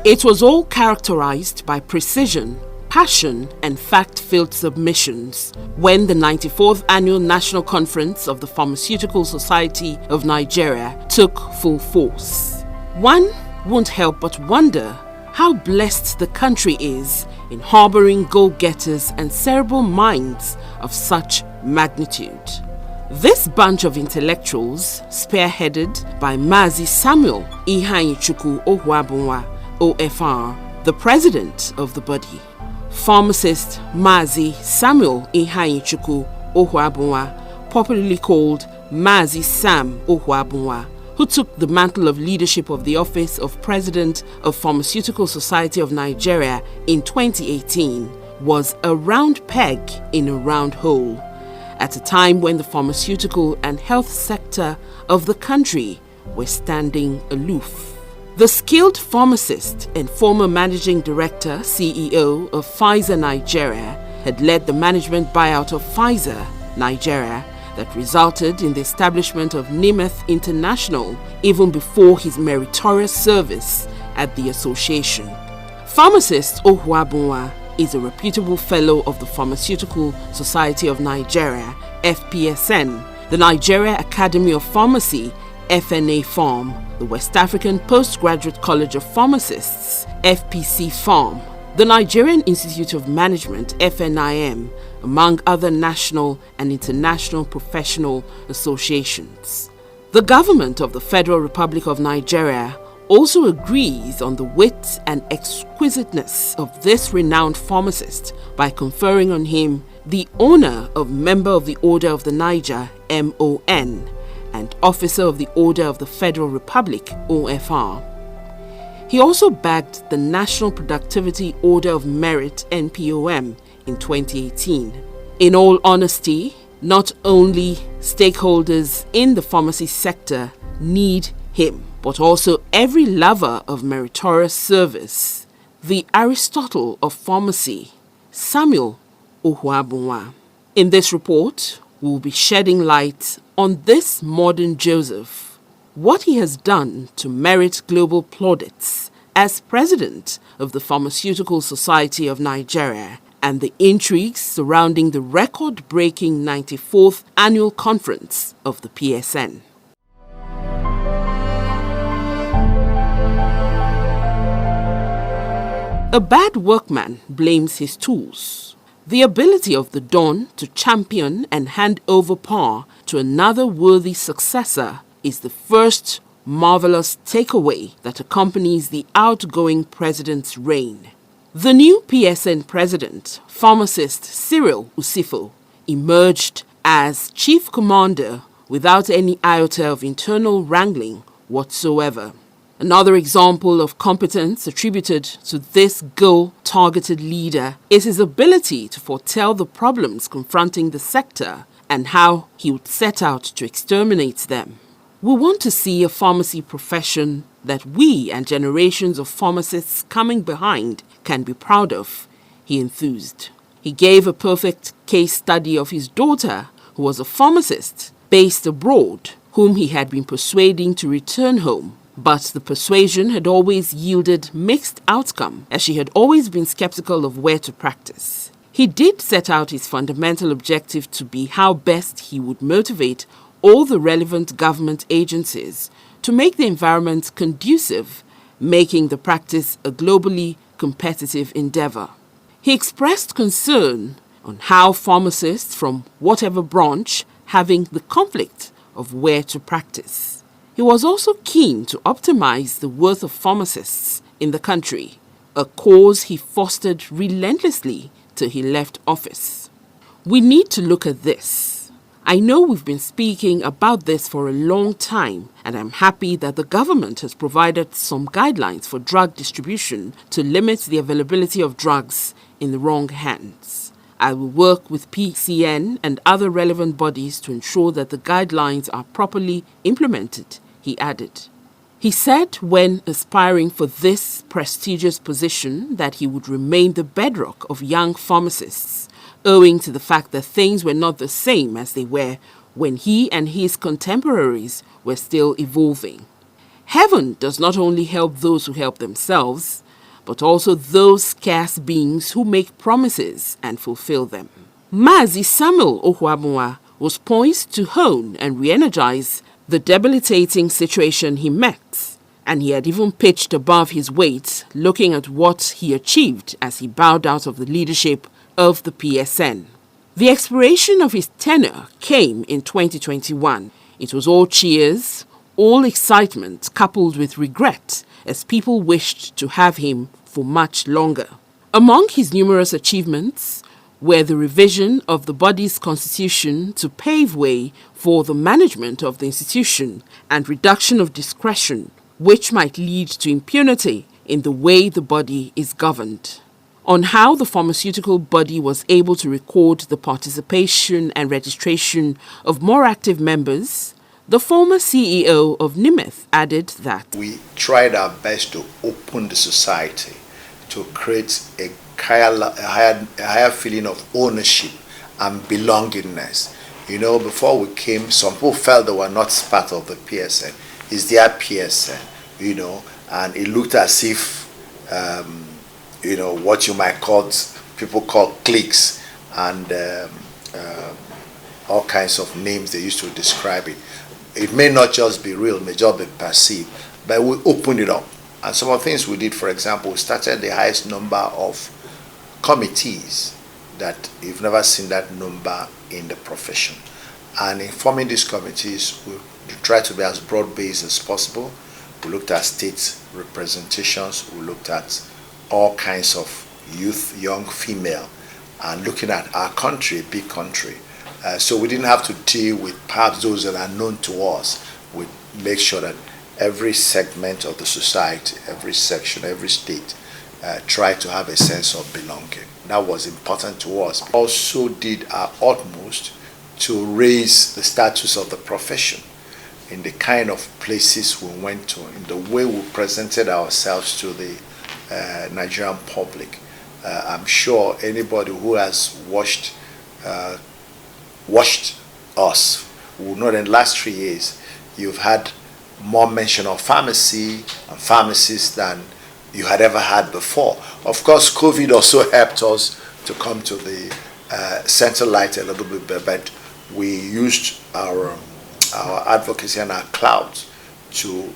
It was all characterized by precision, passion and fact-filled submissions when the 94th Annual National Conference of the Pharmaceutical Society of Nigeria took full force. One won't help but wonder how blessed the country is in harboring go-getters and cerebral minds of such magnitude. This bunch of intellectuals, spearheaded by Mazi Samuel Ohuabunwa, OFR, the president of the body, pharmacist Mazi Samuel Ohuabunwa, popularly called Mazi Sam Ohuabunwa, who took the mantle of leadership of the office of President of Pharmaceutical Society of Nigeria in 2018, was a round peg in a round hole, at a time when the pharmaceutical and health sector of the country were standing aloof. The skilled pharmacist and former managing director, CEO of Pfizer Nigeria, had led the management buyout of Pfizer Nigeria that resulted in the establishment of Nemeth International even before his meritorious service at the association. Pharmacist Ohuabunwa is a reputable fellow of the Pharmaceutical Society of Nigeria, FPSN, the Nigeria Academy of Pharmacy, FNA Pharm, the West African Postgraduate College of Pharmacists, FPC Pharm, the Nigerian Institute of Management, FNIM, among other national and international professional associations. The government of the Federal Republic of Nigeria also agrees on the wit and exquisiteness of this renowned pharmacist by conferring on him the honor of Member of the Order of the Niger, MON, and Officer of the Order of the Federal Republic, OFR. He also bagged the National Productivity Order of Merit, NPOM, in 2018. In all honesty, not only stakeholders in the pharmacy sector need him, but also every lover of meritorious service, the Aristotle of pharmacy, Samuel Ohuabunwa. In this report, we will be shedding light on this modern Joseph, what he has done to merit global plaudits as president of the Pharmaceutical Society of Nigeria, and the intrigues surrounding the record-breaking 94th Annual Conference of the PSN. A bad workman blames his tools. The ability of the Don to champion and hand over power to another worthy successor is the first marvelous takeaway that accompanies the outgoing president's reign. The new PSN president, pharmacist Cyril Usifo, emerged as chief commander without any iota of internal wrangling whatsoever. Another example of competence attributed to this goal-targeted leader is his ability to foretell the problems confronting the sector and how he would set out to exterminate them. We want to see a pharmacy profession that we and generations of pharmacists coming behind can be proud of, he enthused. He gave a perfect case study of his daughter, who was a pharmacist based abroad, whom he had been persuading to return home. But the persuasion had always yielded mixed outcome, as she had always been skeptical of where to practice. He did set out his fundamental objective to be how best he would motivate all the relevant government agencies to make the environment conducive, making the practice a globally competitive endeavor. He expressed concern on how pharmacists from whatever branch having the conflict of where to practice. He was also keen to optimize the worth of pharmacists in the country, a cause he fostered relentlessly till he left office. We need to look at this. I know we've been speaking about this for a long time, and I'm happy that the government has provided some guidelines for drug distribution to limit the availability of drugs in the wrong hands. I will work with PSN and other relevant bodies to ensure that the guidelines are properly implemented, he added. He said when aspiring for this prestigious position that he would remain the bedrock of young pharmacists, owing to the fact that things were not the same as they were when he and his contemporaries were still evolving. Heaven does not only help those who help themselves, but also those scarce beings who make promises and fulfill them. Mazi Samuel Ohuabunwa was poised to hone and re-energize the debilitating situation he met, and he had even pitched above his weight looking at what he achieved as he bowed out of the leadership of the PSN. The expiration of his tenure came in 2021. It was all cheers, all excitement coupled with regret, as people wished to have him for much longer. Among his numerous achievements were the revision of the body's constitution to pave way for the management of the institution and reduction of discretion, which might lead to impunity in the way the body is governed. On how the pharmaceutical body was able to record the participation and registration of more active members, the former CEO of NIMETH added that we tried our best to open the society, to create a higher feeling of ownership and belongingness. You know, before we came, some people felt they were not part of the PSN. It's their PSN, you know, and it looked as if you know, what you might call, people call cliques and all kinds of names they used to describe it. It may not just be real, it may just be perceived, but we opened it up. And some of the things we did, for example, we started the highest number of committees that you've never seen that number in the profession. And in forming these committees, we tried to be as broad-based as possible. We looked at state representations, we looked at all kinds of youth, young, female, and looking at our country, big country. So we didn't have to deal with perhaps those that are known to us. We make sure that every segment of the society, every section, every state, try to have a sense of belonging. That was important to us. We also did our utmost to raise the status of the profession in the kind of places we went to, in the way we presented ourselves to the Nigerian public. I'm sure anybody who has watched us will know that in the last 3 years you've had more mention of pharmacy and pharmacists than you had ever had before. Of course, COVID also helped us to come to the center light a little bit better, but we used our advocacy and our clout to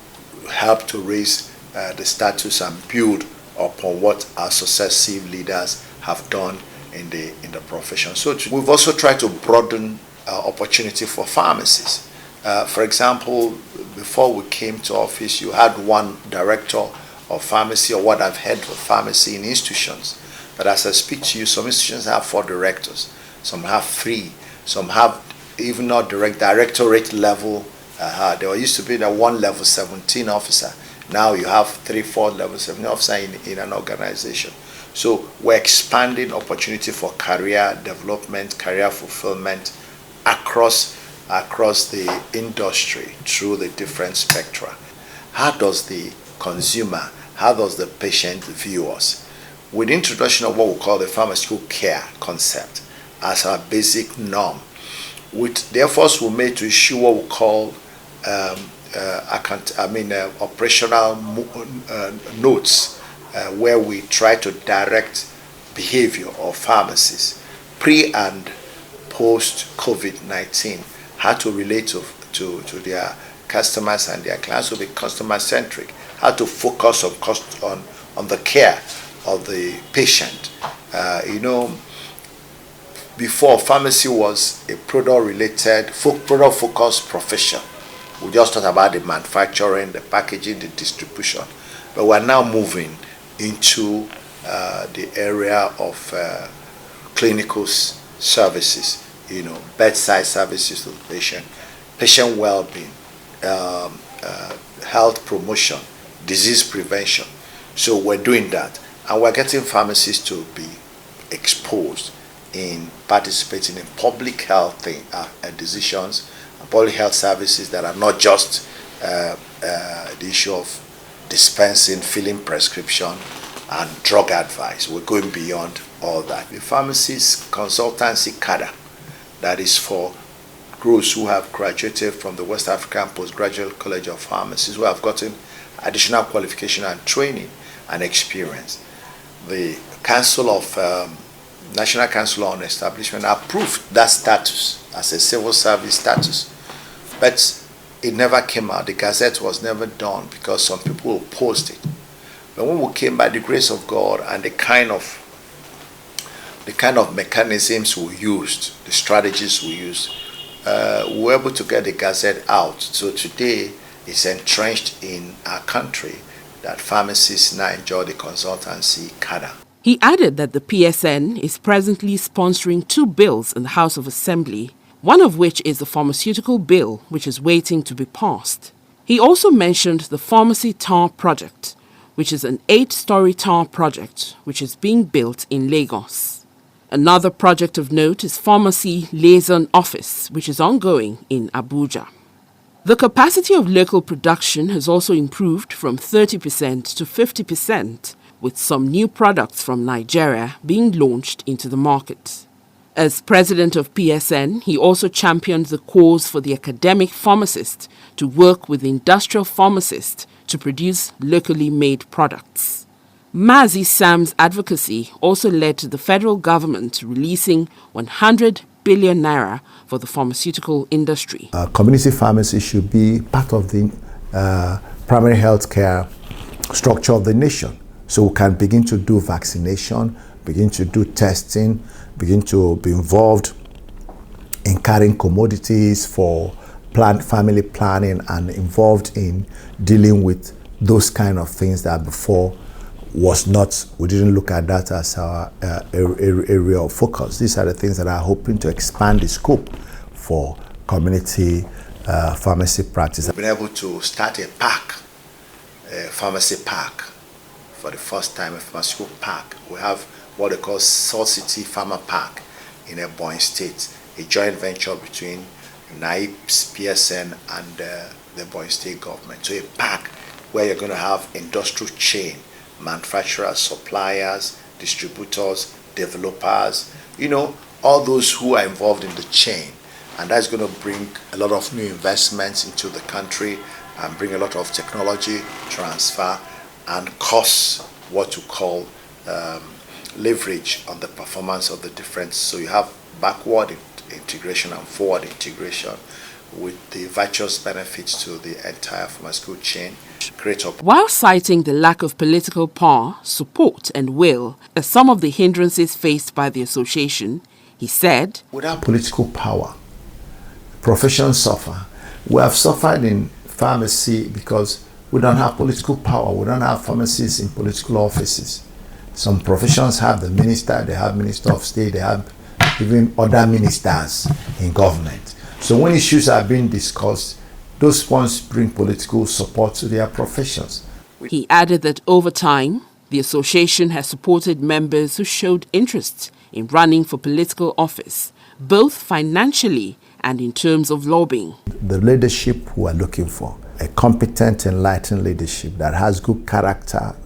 help to raise the status and build upon what our successive leaders have done in the profession. So we've also tried to broaden opportunity for pharmacists. For example, before we came to office, you had one director of pharmacy, or what I've heard of pharmacy in institutions. But as I speak to you, some institutions have 4 directors, some have 3, some have even not directorate level. There used to be the 1 level 17 officer. Now you have 3, 4 level 17 officer in an organization. So we're expanding opportunity for career development, career fulfillment across the industry through the different spectra. How does the consumer, how does the patient view us? With the introduction of what we call the pharmaceutical care concept as our basic norm, with the efforts we made to issue what we call operational notes, where we try to direct behavior of pharmacists pre and post COVID-19, how to relate to their customers and their clients, to be customer centric, how to focus on the care of the patient. Before, pharmacy was a product focused profession. We just talked about the manufacturing, the packaging, the distribution, but we're now moving into the area of clinical services, bedside services to the patient well-being, health promotion, disease prevention. So we're doing that, and we're getting pharmacists to be exposed in participating in public health decisions, public health services that are not just the issue of dispensing, filling prescription, and drug advice. We're going beyond all that. The pharmacist consultancy cadre, that is for those who have graduated from the West African Postgraduate College of Pharmacists, who have gotten additional qualification and training and experience. The Council of National Council on Establishment approved that status as a civil service status, but it never came out. The Gazette was never done because some people opposed it. But when we came, by the grace of God and the kind of mechanisms we used, the strategies we used, we were able to get the Gazette out. So today it's entrenched in our country that pharmacists now enjoy the consultancy cadre. He added that the PSN is presently sponsoring 2 bills in the House of Assembly, one of which is the Pharmaceutical Bill, which is waiting to be passed. He also mentioned the Pharmacy Tar Project, which is an 8-story tar project which is being built in Lagos. Another project of note is Pharmacy Liaison Office, which is ongoing in Abuja. The capacity of local production has also improved from 30% to 50%, with some new products from Nigeria being launched into the market. As president of PSN, he also championed the cause for the academic pharmacist to work with industrial pharmacists to produce locally made products. Mazi Sam's advocacy also led to the federal government releasing 100 billion naira for the pharmaceutical industry. Community pharmacy should be part of the primary health care structure of the nation. So we can begin to do vaccination, begin to do testing, begin to be involved in carrying commodities for family planning, and involved in dealing with those kind of things that before was not, we didn't look at that as our area of focus. These are the things that are hoping to expand the scope for community pharmacy practice. We've been able to start a park, a pharmacy park, for the first time, a pharmaceutical park. We have what they call Salt City Pharma Park in Ebonyi State, a joint venture between NAIPS, PSN, and the Ebonyi State government. So a park where you're going to have industrial chain, manufacturers, suppliers, distributors, developers, all those who are involved in the chain. And that's going to bring a lot of new investments into the country and bring a lot of technology transfer and cost what you call leverage on the performance of the difference. So you have backward integration and forward integration with the virtuous benefits to the entire pharmaceutical chain. While citing the lack of political power, support and will as some of the hindrances faced by the association, he said, without political power, professions suffer. We have suffered in pharmacy because we don't have political power. We don't have pharmacists in political offices. Some professions have the minister, they have minister of state, they have even other ministers in government. So when issues are being discussed, those ones bring political support to their professions. He added that over time, the association has supported members who showed interest in running for political office, both financially and in terms of lobbying. The leadership we are looking for, a competent, enlightened leadership that has good character,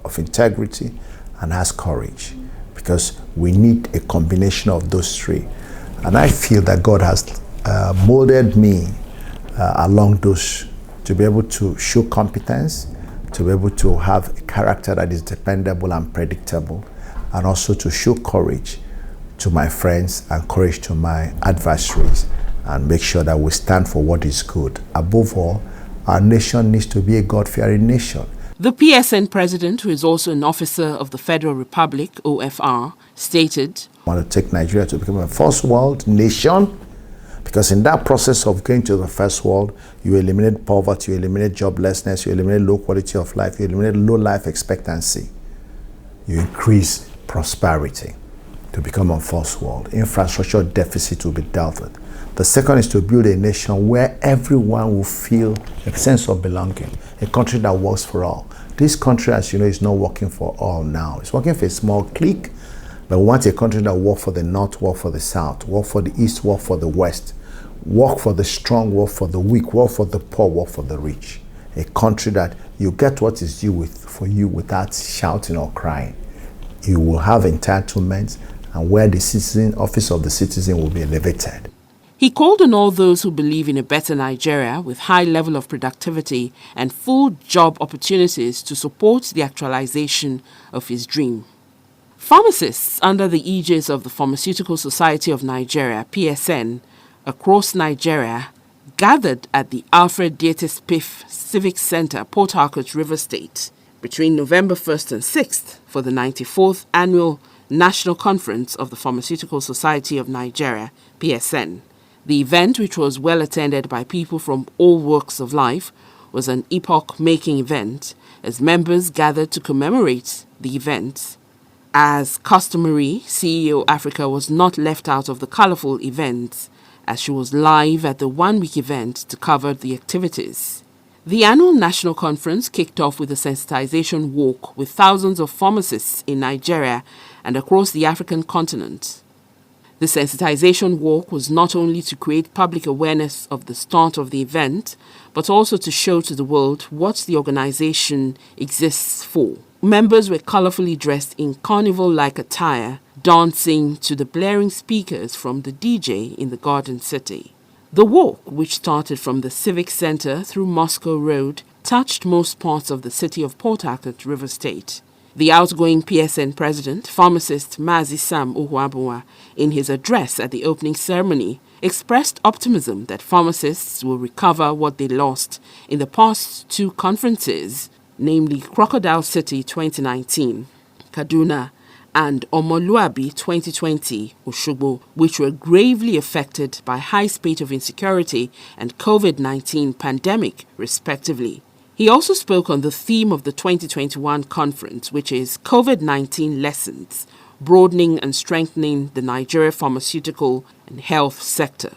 of integrity, and has courage, because we need a combination of those three. And I feel that God has molded me along those to be able to show competence, to be able to have a character that is dependable and predictable, and also to show courage to my friends and courage to my adversaries, and make sure that we stand for what is good. Above all, our nation needs to be a God-fearing nation. The PSN president, who is also an officer of the Federal Republic, OFR, stated, I want to take Nigeria to become a first world nation, because in that process of going to the first world, you eliminate poverty, you eliminate joblessness, you eliminate low quality of life, you eliminate low life expectancy. You increase prosperity to become a first world. Infrastructure deficit will be dealt with. The second is to build a nation where everyone will feel a sense of belonging, a country that works for all. This country, as you know, is not working for all now. It's working for a small clique, but we want a country that works for the north, work for the south, work for the east, work for the west, work for the strong, work for the weak, work for the poor, work for the rich. A country that you get what is due for you without shouting or crying. You will have entitlements, and where the citizen, office of the citizen will be elevated. He called on all those who believe in a better Nigeria with high level of productivity and full job opportunities to support the actualization of his dream. Pharmacists under the aegis of the Pharmaceutical Society of Nigeria, PSN, across Nigeria, gathered at the Alfred Dietis Piff Civic Center, Port Harcourt, Rivers State, between November 1st and 6th for the 94th Annual National Conference of the Pharmaceutical Society of Nigeria, PSN. The event, which was well attended by people from all walks of life, was an epoch-making event as members gathered to commemorate the event. As customary, CEO Africa was not left out of the colorful event, as she was live at the one-week event to cover the activities. The annual national conference kicked off with a sensitization walk with thousands of pharmacists in Nigeria and across the African continent. The sensitization walk was not only to create public awareness of the start of the event, but also to show to the world what the organization exists for. Members were colorfully dressed in carnival-like attire, dancing to the blaring speakers from the DJ in the Garden City. The walk, which started from the Civic Center through Moscow Road, touched most parts of the city of Port Harcourt, Rivers State. The outgoing PSN president, pharmacist Mazi Ohuabunwa, in his address at the opening ceremony, expressed optimism that pharmacists will recover what they lost in the past two conferences, namely Crocodile City 2019, Kaduna, and Omoluabi 2020, Oshogbo, which were gravely affected by high spate of insecurity and COVID-19 pandemic, respectively. He also spoke on the theme of the 2021 conference, which is COVID-19 Lessons, Broadening and Strengthening the Nigeria Pharmaceutical and Health Sector,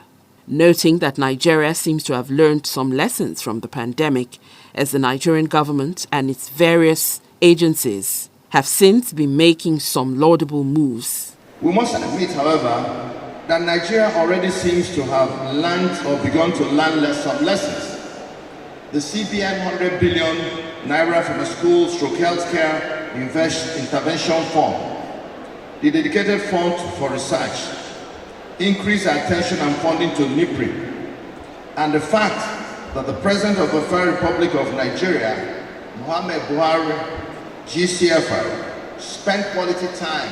noting that Nigeria seems to have learned some lessons from the pandemic as the Nigerian government and its various agencies have since been making some laudable moves. We must admit, however, that Nigeria already seems to have learned or begun to learn some lessons. The CBN 100 billion Naira from a school/stroke healthcare intervention fund, the dedicated fund for research, increased attention and funding to NIPRI, and the fact that the President of the Federal Republic of Nigeria, Muhammad Buhari, GCFR, spent quality time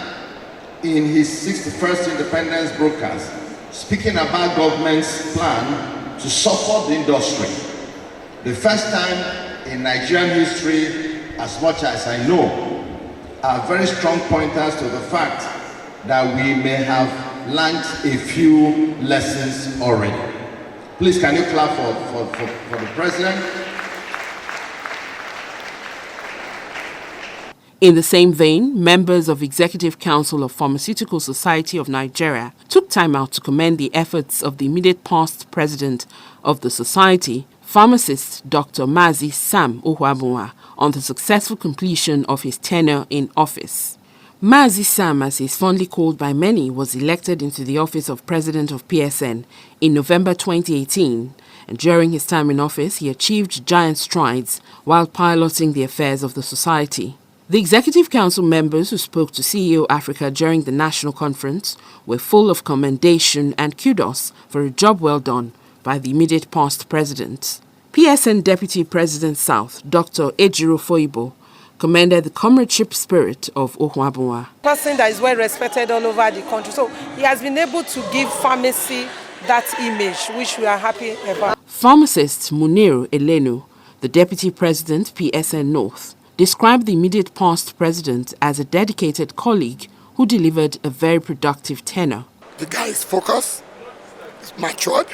in his 61st independence broadcast speaking about government's plan to support the industry. The first time in Nigerian history, as much as I know, are very strong pointers to the fact that we may have learned a few lessons already. Please, can you clap for the President? In the same vein, members of Executive Council of Pharmaceutical Society of Nigeria took time out to commend the efforts of the immediate past president of the society, pharmacist Dr. Mazi Ohuabunwa, on the successful completion of his tenure in office. Mazi, as he is fondly called by many, was elected into the office of President of PSN in November 2018, and during his time in office, he achieved giant strides while piloting the affairs of the society. The Executive Council members who spoke to CEO Africa during the national conference were full of commendation and kudos for a job well done by the immediate past president. PSN Deputy President South, Dr. Ejiro Foibo, commended the comradeship spirit of Ohuabunwa. Person that is well respected all over the country. So he has been able to give pharmacy that image, which we are happy about. Pharmacist Muniru Elenu, the Deputy President, PSN North, described the immediate past president as a dedicated colleague who delivered a very productive tenure. The guy is focused, is matured,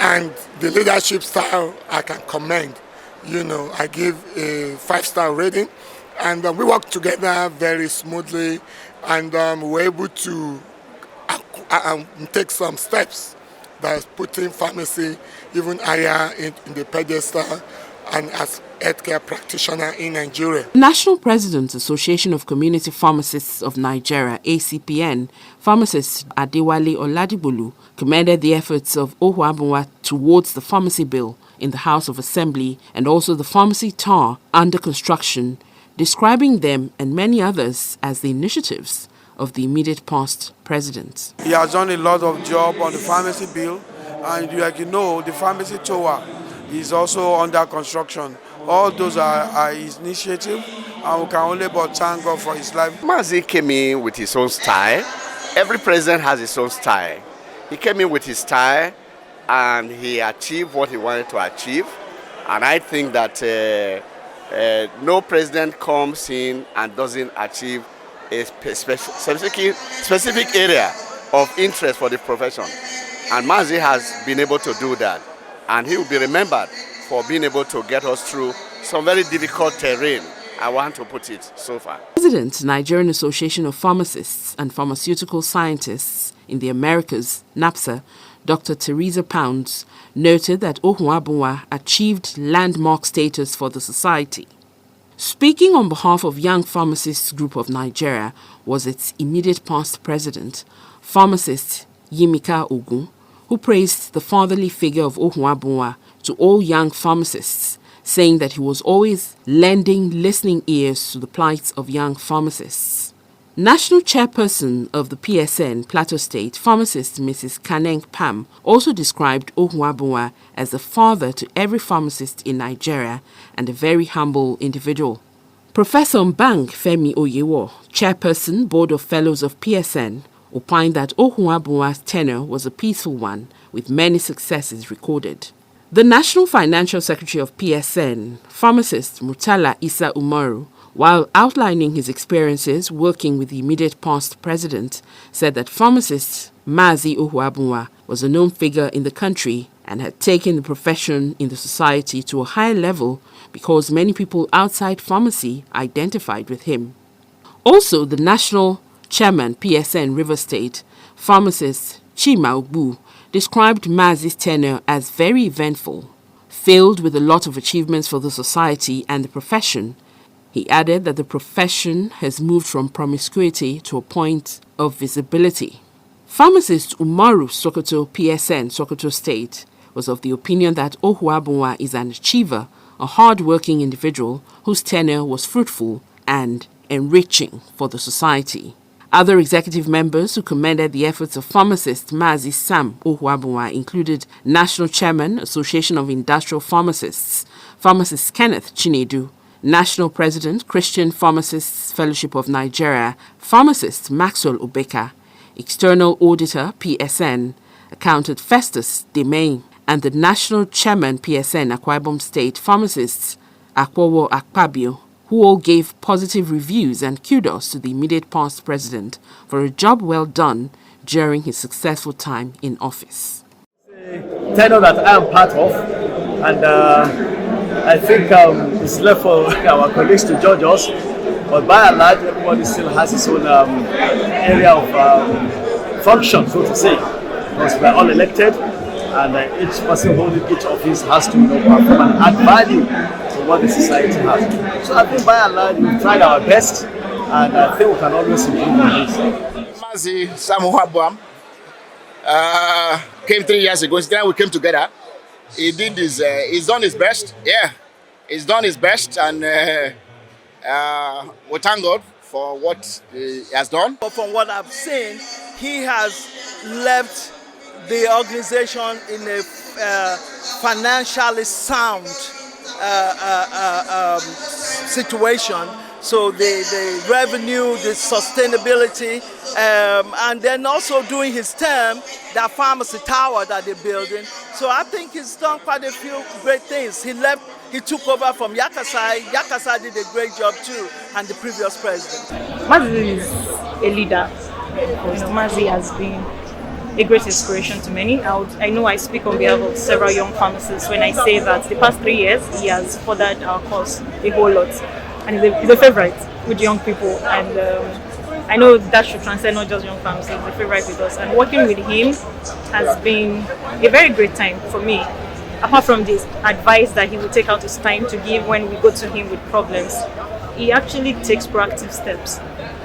and the leadership style I can commend. You know, I give a 5-star rating, and we work together very smoothly, and we were able to take some steps that is putting pharmacy even higher in the pedestal and as healthcare practitioner in Nigeria. National President, Association of Community Pharmacists of Nigeria, ACPN, pharmacist Adewale Oladibolu, commended the efforts of Ohuabunwa towards the pharmacy bill in the House of Assembly and also the pharmacy tower under construction, describing them and many others as the initiatives of the immediate past president. He has done a lot of job on the pharmacy bill, and like you know, the pharmacy tower is also under construction. All those are his initiative, and we can only but thank God for his life. Mazi came in with his own style. Every president has his own style. He came in with his style, and he achieved what he wanted to achieve. And I think that no president comes in and doesn't achieve a specific area of interest for the profession. And Mazi has been able to do that. And he will be remembered for being able to get us through some very difficult terrain, I want to put it so far. President, Nigerian Association of Pharmacists and Pharmaceutical Scientists in the Americas, NAPSA, Dr. Teresa Pounds, noted that Ohuabunwa achieved landmark status for the society. Speaking on behalf of Young Pharmacists Group of Nigeria was its immediate past president, pharmacist Yimika Ogun, who praised the fatherly figure of Ohuabunwa to all young pharmacists, saying that he was always lending listening ears to the plight of young pharmacists. National chairperson of the PSN Plateau State, pharmacist Mrs. Kaneng Pharm, also described Ohuabunwa as a father to every pharmacist in Nigeria and a very humble individual. Professor Mbang Femi Oyewo, chairperson, Board of Fellows of PSN, opined that Ohuabunwa's tenure was a peaceful one, with many successes recorded. The National Financial Secretary of PSN, pharmacist Murtala Isa Umaru, while outlining his experiences working with the immediate past president, said that pharmacist Mazi Ohuabunwa was a known figure in the country and had taken the profession in the society to a higher level because many people outside pharmacy identified with him. Also, the national chairman, PSN River State, pharmacist Chima Ogbu, described Mazi's tenure as very eventful, filled with a lot of achievements for the society and the profession. He added that the profession has moved from promiscuity to a point of visibility. Pharmacist Umaru Sokoto, PSN Sokoto State, was of the opinion that Ohuabunwa is an achiever, a hard-working individual whose tenure was fruitful and enriching for the society. Other executive members who commended the efforts of pharmacist Mazi Sam Ohuabunwa included National Chairman, Association of Industrial Pharmacists, pharmacist Kenneth Chinedu, National President, Christian Pharmacists Fellowship of Nigeria, pharmacist Maxwell Obeka, External Auditor, PSN, Accountant Festus Demain, and the National Chairman, PSN Akwa Ibom State, pharmacists Akwowo Akpabio, who all gave positive reviews and kudos to the immediate past president for a job well done during his successful time in office. Tenure that I am part of, and I think it's left for our colleagues to judge us, but by and large, everybody still has its own area of function, so to say, because we are all elected, and each person holding each office has to perform and add value to what the society has. So I think by and large, we've tried our best, and I think we can always improve on this. Mazi Sam Ohuabunwa came 3 years ago. Then we came together. He did his, he's done his best. Yeah, he's done his best, and we thank God for what he has done. But from what I've seen, he has left the organization in a financially sound situation. So the revenue, the sustainability, and then also during his term, that pharmacy tower that they're building. So I think he's done quite a few great things. He took over from Yakasai. Yakasai did a great job too, and the previous president. Mazi is a leader. Mazi has been a great inspiration to many. I know I speak on behalf of several young pharmacists when I say that the past 3 years he has furthered our cause a whole lot, and he's a favorite with young people, and I know that should transcend not just young pharmacists, he's a favorite with us, and working with him has been a very great time for me. Apart from this advice that he will take out his time to give when we go to him with problems, he actually takes proactive steps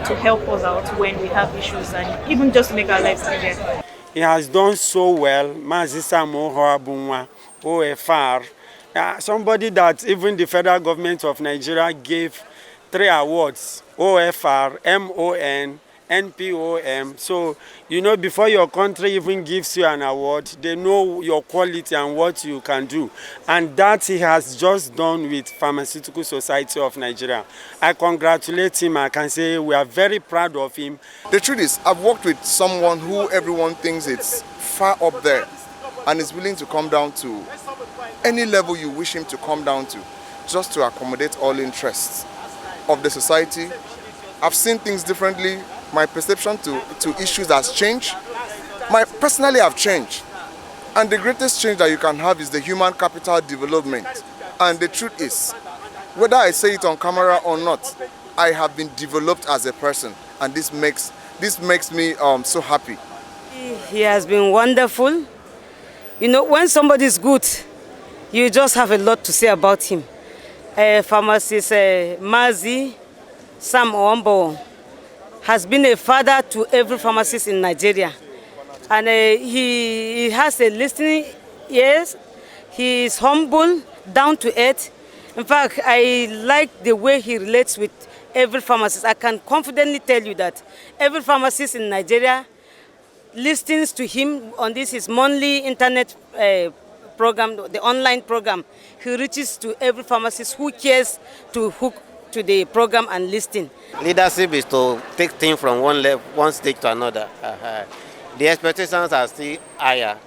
to help us out when we have issues and even just to make our lives easier. He has done so well. Mazi Sam Ohuabunwa, OFR, somebody that even the federal government of Nigeria gave 3 awards, OFR, MON, NPOM. So, you know, before your country even gives you an award, they know your quality and what you can do. And that he has just done with Pharmaceutical Society of Nigeria. I congratulate him. I can say we are very proud of him. The truth is, I've worked with someone who everyone thinks it's far up there and is willing to come down to any level you wish him to come down to, just to accommodate all interests of the society. I've seen things differently. My perception to issues has changed. Personally, I've changed. And the greatest change that you can have is the human capital development. And the truth is, whether I say it on camera or not, I have been developed as a person. And this makes me so happy. He has been wonderful. You know, when somebody is good, you just have a lot to say about him. Pharmacist Mazi, Sam Ohuabunwa, has been a father to every pharmacist in Nigeria. And he has a listening ears. He is humble, down to earth. In fact, I like the way he relates with every pharmacist. I can confidently tell you that every pharmacist in Nigeria listens to him on his monthly internet program, the online program. He reaches to every pharmacist who cares to hook to the program and listen. Leadership is to take things from one stage to another. The expectations are still higher,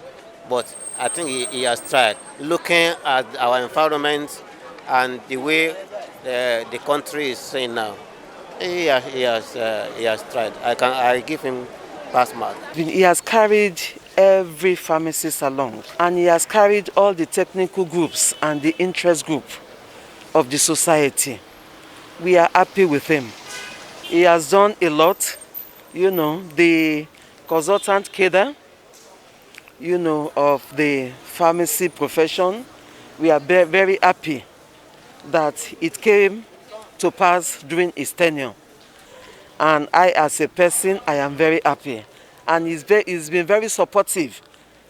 but I think he has tried. Looking at our environment and the way the country is saying now, he has tried. I give him pass mark. He has carried every pharmacist along, and he has carried all the technical groups and the interest group of the society. We are happy with him. He has done a lot. You know, the consultant cadre, you know, of the pharmacy profession. We are very happy that it came to pass during his tenure. And I, as a person, I am very happy. And he's been very supportive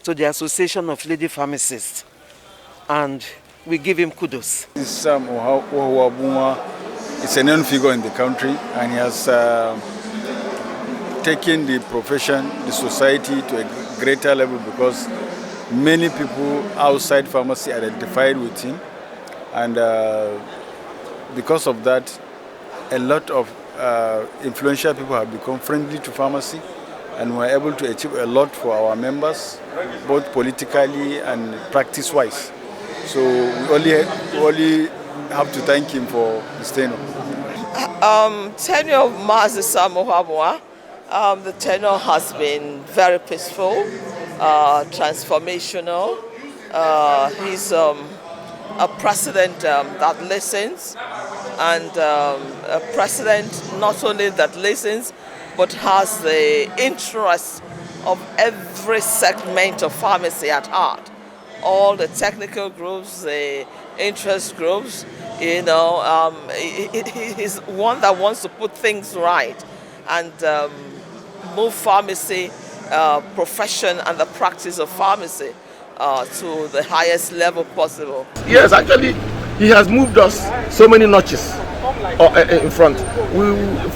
to the Association of Lady Pharmacists. And we give him kudos. This is Ohuabunwa. It's a known figure in the country, and he has taken the profession, the society to a greater level, because many people outside pharmacy identified with him. And because of that, a lot of influential people have become friendly to pharmacy, and we're able to achieve a lot for our members, both politically and practice-wise. So we only have to thank him for his tenure. Tenure of Mazi Sam Ohuabunwa, the tenure has been very peaceful, transformational. He's a president that listens, and a president not only that listens, but has the interest of every segment of pharmacy at heart. All the technical groups, the interest groups, you know, he's one that wants to put things right and move pharmacy profession and the practice of pharmacy to the highest level possible. Yes, actually, he has moved us so many notches in front.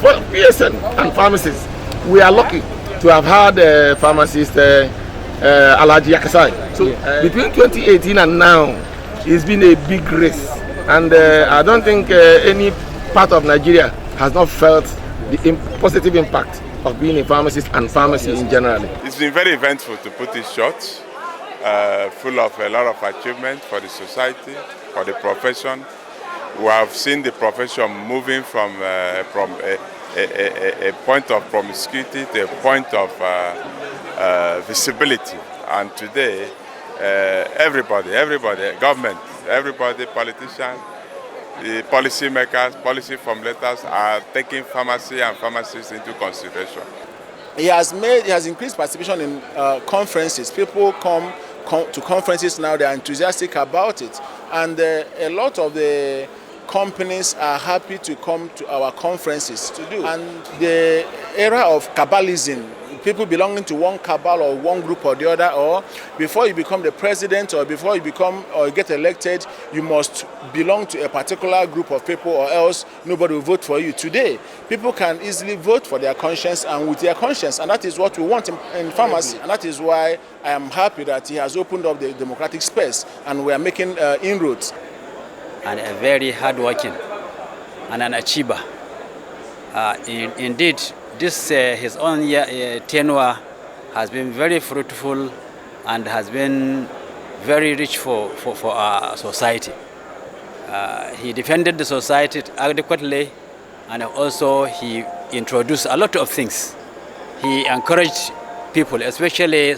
For PSN and pharmacists, we are lucky to have had pharmacist Alaji Yakasai. So between 2018 and now, it's been a big race. And I don't think any part of Nigeria has not felt the positive impact of being a pharmacist and pharmacy in general. It's been very eventful, to put it short, full of a lot of achievement for the society, for the profession. We have seen the profession moving from a point of promiscuity to a point of visibility. And today, everybody, government, everybody, politicians, the policy makers, policy formulators are taking pharmacy and pharmacists into consideration. He has increased participation in conferences. People come to conferences now, they are enthusiastic about it. And a lot of the companies are happy to come to our conferences to do. And the era of cabalism, people belonging to one cabal or one group or the other, or before you become the president or before you become or get elected, you must belong to a particular group of people or else nobody will vote for you. Today, people can easily vote for their conscience and with their conscience, and that is what we want in pharmacy. And that is why I am happy that he has opened up the democratic space and we are making inroads. And a very hardworking and an achiever. Indeed, this his own tenure has been very fruitful and has been very rich for our society. He defended the society adequately, and also he introduced a lot of things. He encouraged people, especially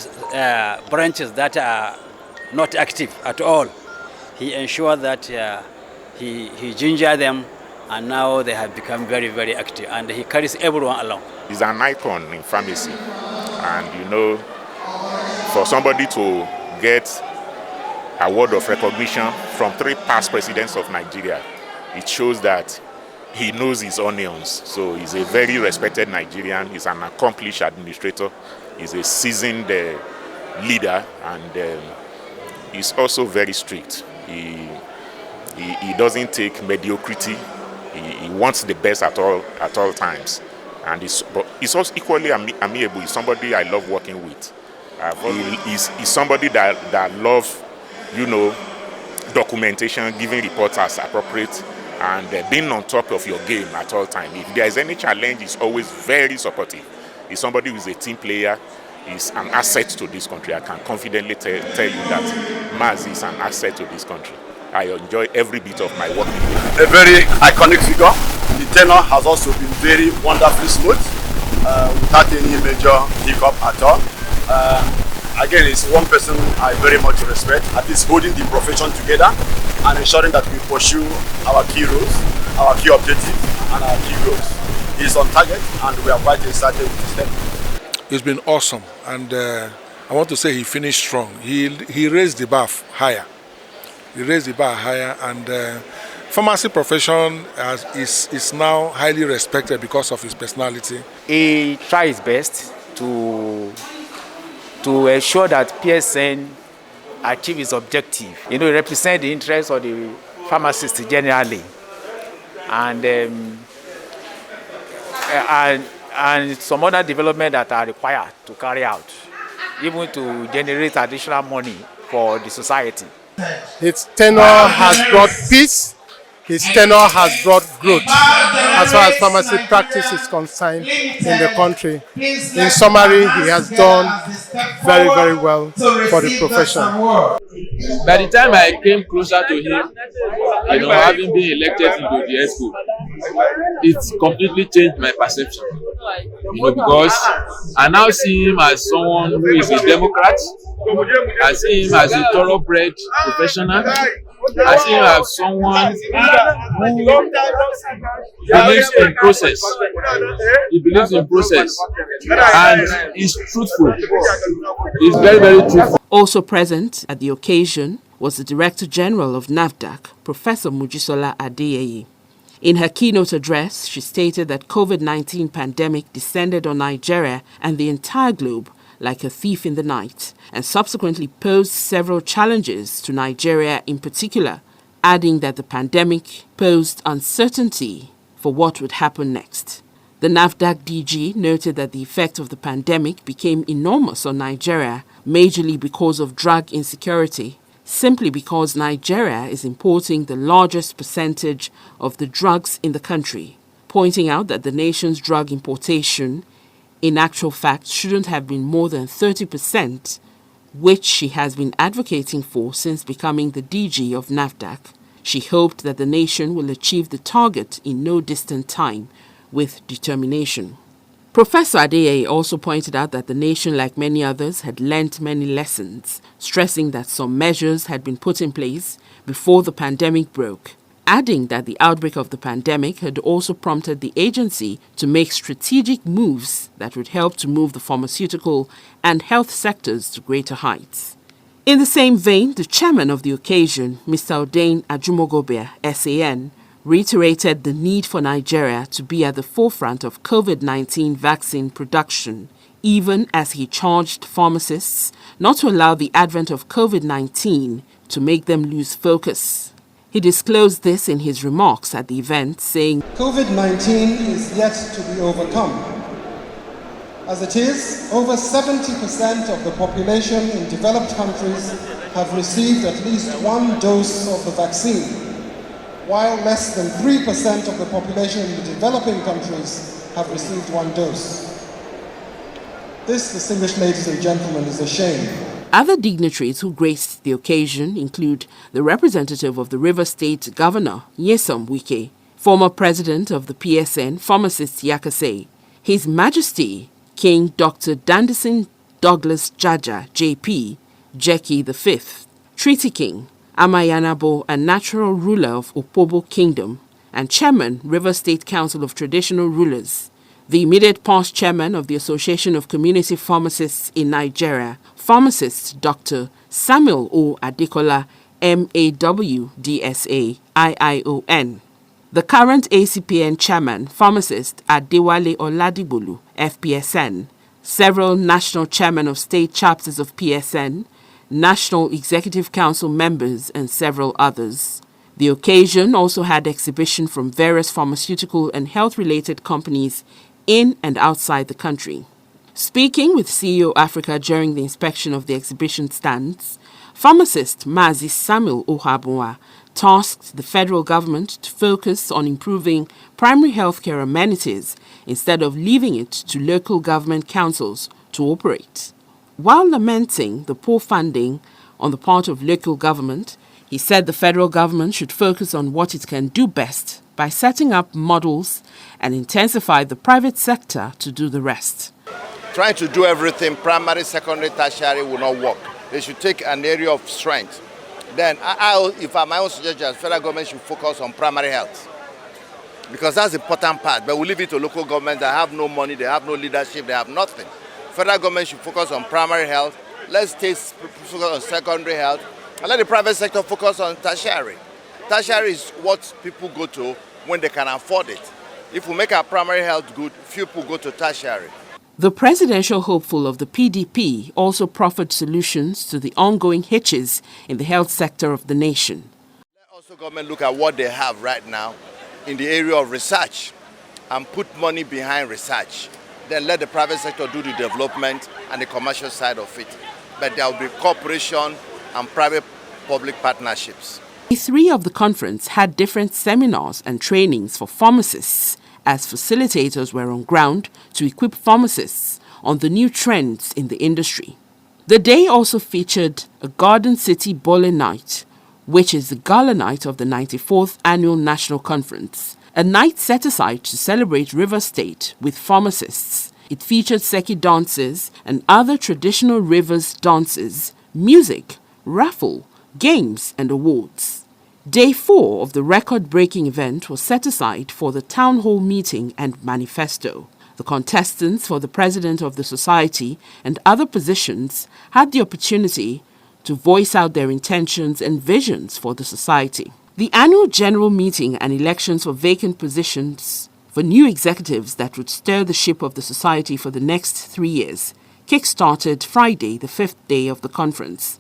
branches that are not active at all. He ensured that he gingered them, and now they have become very, very active, and he carries everyone along. He's an icon in pharmacy, and you know, for somebody to get a word of recognition from 3 past presidents of Nigeria, it shows that he knows his onions. So he's a very respected Nigerian. He's an accomplished administrator. He's a seasoned leader, and he's also very strict. He doesn't take mediocrity. He wants the best at all times, and he's also equally amiable. He's somebody I love working with. He's somebody that loves, you know, documentation, giving reports as appropriate, and being on top of your game at all times. If there is any challenge, he's always very supportive. He's somebody who's a team player. He's an asset to this country. I can confidently tell you that Mazi is an asset to this country. I enjoy every bit of my work. A very iconic figure. The tenor has also been very wonderfully smooth, without any major hiccup at all. Again, it's one person I very much respect, at least holding the profession together and ensuring that we pursue our key roles, our key objectives, and our key goals. He's on target, and we are quite excited with his step. It's been awesome, and I want to say he finished strong. He raised the bar higher. He raised the bar higher, and pharmacy profession is now highly respected because of his personality. He tried his best to ensure that PSN achieve its objective. You know, represent the interests of the pharmacists generally, and some other development that are required to carry out, even to generate additional money for the society. His tenure has brought peace. His tenure has brought growth as far as pharmacy practice is concerned in the country. In summary, he has done very, very well for the profession. By the time I came closer to him, you know, having been elected into the expo, it completely changed my perception. You know, because I now see him as someone who is a Democrat. I see him as a thoroughbred professional. I see him as someone who believes in process. He believes in process and is truthful. He's very, very truthful. Also present at the occasion was the Director General of NAFDAC, Professor Mojisola Adeyeye. In her keynote address, she stated that COVID-19 pandemic descended on Nigeria and the entire globe like a thief in the night, and subsequently posed several challenges to Nigeria in particular, adding that the pandemic posed uncertainty for what would happen next. The NAFDAC DG noted that the effect of the pandemic became enormous on Nigeria, majorly because of drug insecurity, simply because Nigeria is importing the largest percentage of the drugs in the country, pointing out that the nation's drug importation in actual fact shouldn't have been more than 30%, which she has been advocating for since becoming the DG of NAFDAC. She hoped that the nation will achieve the target in no distant time with determination. Professor Adeyeye also pointed out that the nation, like many others, had learnt many lessons, stressing that some measures had been put in place before the pandemic broke, adding that the outbreak of the pandemic had also prompted the agency to make strategic moves that would help to move the pharmaceutical and health sectors to greater heights. In the same vein, the chairman of the occasion, Mr. Odain Ajumogobia, SAN, reiterated the need for Nigeria to be at the forefront of COVID-19 vaccine production, even as he charged pharmacists not to allow the advent of COVID-19 to make them lose focus. He disclosed this in his remarks at the event, saying, COVID-19 is yet to be overcome. As it is, over 70% of the population in developed countries have received at least one dose of the vaccine, while less than 3% of the population in the developing countries have received one dose. This, distinguished ladies and gentlemen, is a shame. Other dignitaries who graced the occasion include the representative of the River State Governor, Nyesom Wike, former president of the PSN, Pharmacist Yakase, His Majesty King Dr. Dandison Douglas Jaja, JP, Jeki V, Treaty King, Amayanabo, a natural ruler of Opobo Kingdom, and Chairman, River State Council of Traditional Rulers, the immediate past chairman of the Association of Community Pharmacists in Nigeria, Pharmacist Dr. Samuel O. Adekola, MAW, DSA, IION. The current ACPN chairman, Pharmacist Adewale Oladibulu, FPSN, several national chairmen of state chapters of PSN, National Executive Council members, and several others. The occasion also had exhibition from various pharmaceutical and health-related companies in and outside the country. Speaking with CEO Africa during the inspection of the exhibition stands, pharmacist Mazi Samuel Ohuabunwa tasked the federal government to focus on improving primary healthcare amenities instead of leaving it to local government councils to operate. While lamenting the poor funding on the part of local government, he said the federal government should focus on what it can do best by setting up models and intensify the private sector to do the rest. Trying to do everything, primary, secondary, tertiary, will not work. They should take an area of strength. Then, if I'm my own suggestion, federal government should focus on primary health. Because that's the important part. But we leave it to local governments that have no money, they have no leadership, they have nothing. Federal government should focus on primary health. Let's focus on secondary health. And let the private sector focus on tertiary. Tertiary is what people go to when they can afford it. If we make our primary health good, few people go to tertiary. The presidential hopeful of the PDP also proffered solutions to the ongoing hitches in the health sector of the nation. Let also government look at what they have right now in the area of research and put money behind research. Then let the private sector do the development and the commercial side of it. But there will be cooperation and private-public partnerships. Three of the conference had different seminars and trainings for pharmacists, as facilitators were on ground to equip pharmacists on the new trends in the industry. The day also featured a Garden City Bole Night, which is the gala night of the 94th Annual National Conference, a night set aside to celebrate River State with pharmacists. It featured Seki dances and other traditional rivers dances, music, raffle, games, and awards. Day 4 of the record-breaking event was set aside for the town hall meeting and manifesto. The contestants for the president of the society and other positions had the opportunity to voice out their intentions and visions for the society. The annual general meeting and elections for vacant positions for new executives that would steer the ship of the society for the next 3 years kick-started Friday, the 5th day of the conference.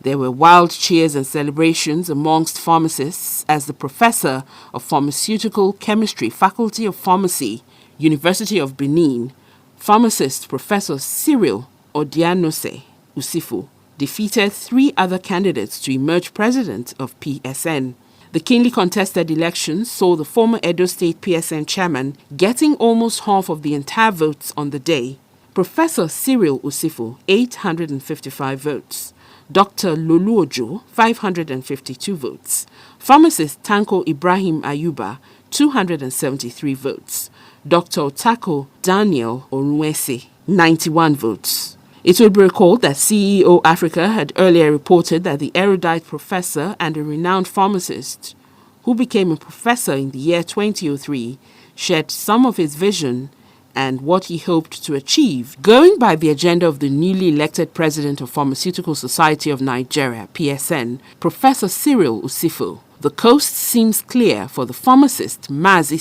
There were wild cheers and celebrations amongst pharmacists as the professor of Pharmaceutical Chemistry, Faculty of Pharmacy, University of Benin, pharmacist Professor Cyril Odianose Usifu, defeated 3 other candidates to emerge president of PSN. The keenly contested elections saw the former Edo State PSN chairman getting almost half of the entire votes on the day. Professor Cyril Usifu, 855 votes. Dr. Lulu Ojo, 552 votes. Pharmacist Tanko Ibrahim Ayuba, 273 votes. Dr. Otako Daniel Orunwese, 91 votes. It will be recalled that CEO Africa had earlier reported that the erudite professor and a renowned pharmacist, who became a professor in the year 2003, shared some of his vision and what he hoped to achieve. Going by the agenda of the newly elected president of Pharmaceutical Society of Nigeria, PSN, Professor Cyril Usifo, the coast seems clear for the pharmacist Mazi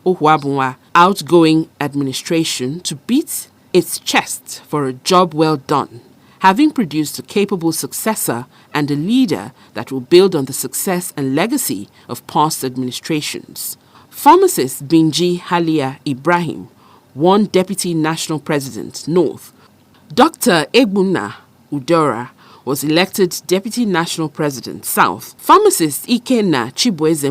Ohuabunwa outgoing administration to beat its chest for a job well done, having produced a capable successor and a leader that will build on the success and legacy of past administrations. Pharmacist Binji Halia Ibrahim won Deputy National President North. Dr. Egbuna Udora was elected Deputy National President South. Pharmacist Ikenna Chibueze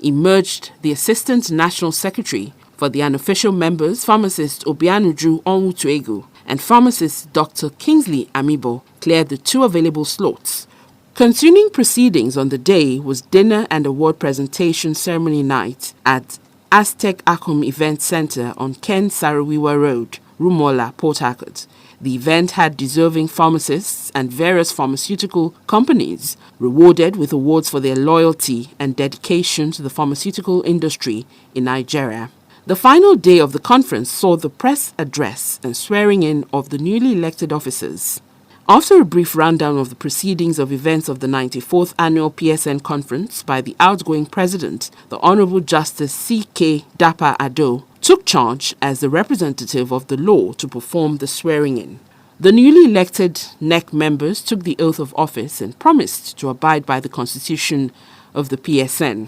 emerged the Assistant National Secretary. For the unofficial members, pharmacist Obianuju Onwutuegu and pharmacist Dr. Kingsley Amibo cleared the 2 available slots. Continuing proceedings on the day was dinner and award presentation ceremony night at Aztec Akom Event Center on Ken Sarawiwa Road, Rumola, Port Harcourt. The event had deserving pharmacists and various pharmaceutical companies rewarded with awards for their loyalty and dedication to the pharmaceutical industry in Nigeria. The final day of the conference saw the press address and swearing in of the newly elected officers. After a brief rundown of the proceedings of events of the 94th Annual PSN Conference by the outgoing president, the Honorable Justice C.K. Dapa Ado took charge as the representative of the law to perform the swearing-in. The newly elected NEC members took the oath of office and promised to abide by the constitution of the PSN.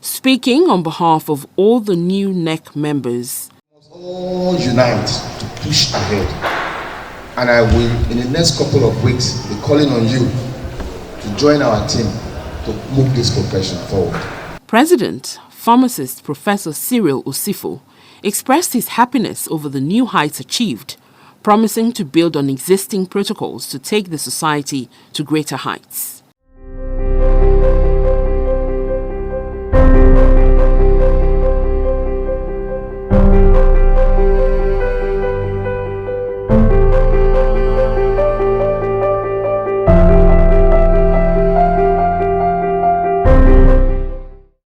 Speaking on behalf of all the new NEC members, we must all unite to push ahead. And I will, in the next couple of weeks, be calling on you to join our team to move this profession forward. President, pharmacist Professor Cyril Usifo expressed his happiness over the new heights achieved, promising to build on existing protocols to take the society to greater heights.